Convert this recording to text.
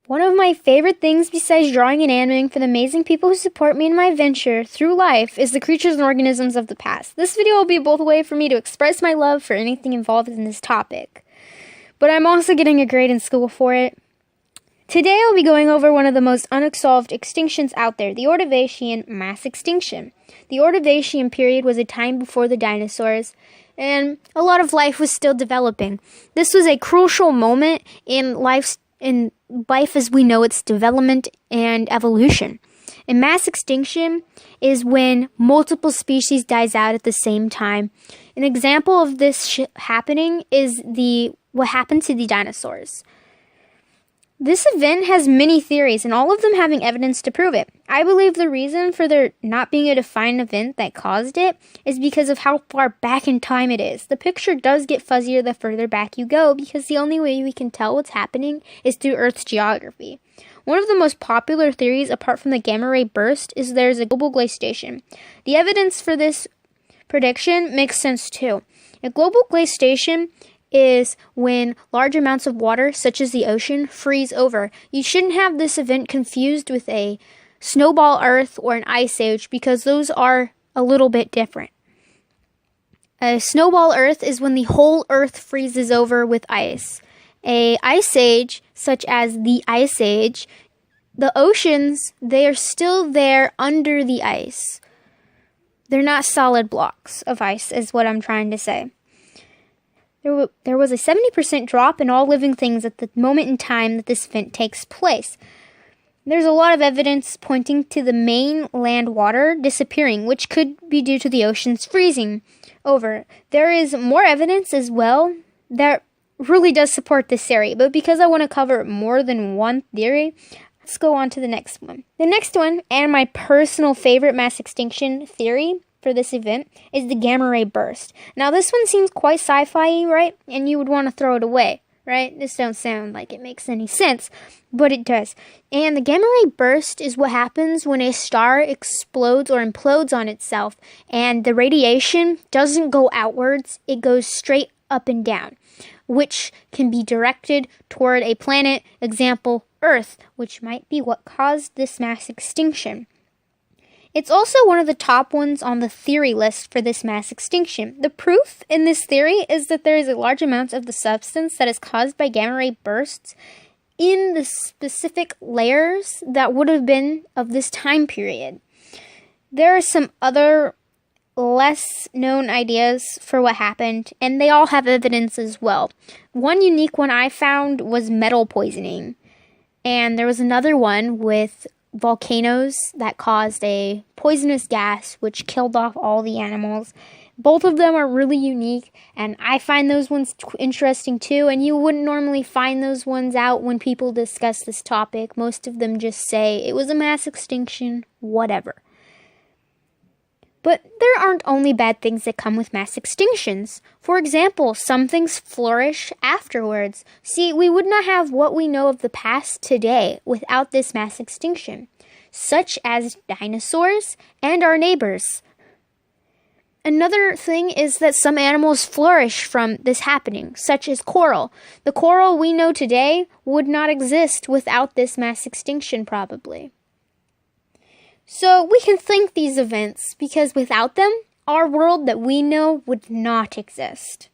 One of my favorite things besides drawing and animating for the amazing people who support me in my venture through life is the creatures and organisms of the past. This video will be both a way for me to express my love for anything involved in this topic, but I'm also getting a grade in school for it. Today I'll be going over one of the most unsolved extinctions out there, the Ordovician mass extinction. The Ordovician period was a time before the dinosaurs, and a lot of life was still developing. This was a crucial moment in life as we know its development and evolution. A mass extinction is when multiple species dies out at the same time. An example of this happening is what happened to the dinosaurs. This event has many theories, and all of them having evidence to prove it. I believe the reason for there not being a defined event that caused it is because of how far back in time it is. The picture does get fuzzier the further back you go, because the only way we can tell what's happening is through Earth's geography. One of the most popular theories, apart from the gamma ray burst, is there's a global glaciation. The evidence for this prediction makes sense too. A global glaciation is when large amounts of water, such as the ocean, freeze over. You shouldn't have this event confused with a snowball Earth or an ice age, because those are a little bit different. A snowball Earth is when the whole Earth freezes over with ice. A ice age, such as the Ice Age, the oceans, they are still there under the ice. They're not solid blocks of ice, is what I'm trying to say. There was a 70% drop in all living things at the moment in time that this event takes place. There's a lot of evidence pointing to the main land water disappearing, which could be due to the oceans freezing over. There is more evidence as well that really does support this theory, but because I want to cover more than one theory, let's go on to the next one. The next one, and my personal favorite mass extinction theory for this event, is the gamma ray burst. Now this one seems quite sci-fi, right? And you would want to throw it away, right? This don't sound like it makes any sense, but it does. And the gamma ray burst is what happens when a star explodes or implodes on itself, and the radiation doesn't go outwards, it goes straight up and down, which can be directed toward a planet, example, Earth, which might be what caused this mass extinction. It's also one of the top ones on the theory list for this mass extinction. The proof in this theory is that there is a large amount of the substance that is caused by gamma ray bursts in the specific layers that would have been of this time period. There are some other less known ideas for what happened, and they all have evidence as well. One unique one I found was metal poisoning, and there was another one with volcanoes that caused a poisonous gas which killed off all the animals. Both of them are really unique, and I find those ones interesting too, and you wouldn't normally find those ones out when people discuss this topic. Most of them just say it was a mass extinction, whatever. But there aren't only bad things that come with mass extinctions. For example, some things flourish afterwards. See, we would not have what we know of the past today without this mass extinction, such as dinosaurs and our neighbors. Another thing is that some animals flourish from this happening, such as coral. The coral we know today would not exist without this mass extinction, probably. So we can thank these events, because without them, our world that we know would not exist.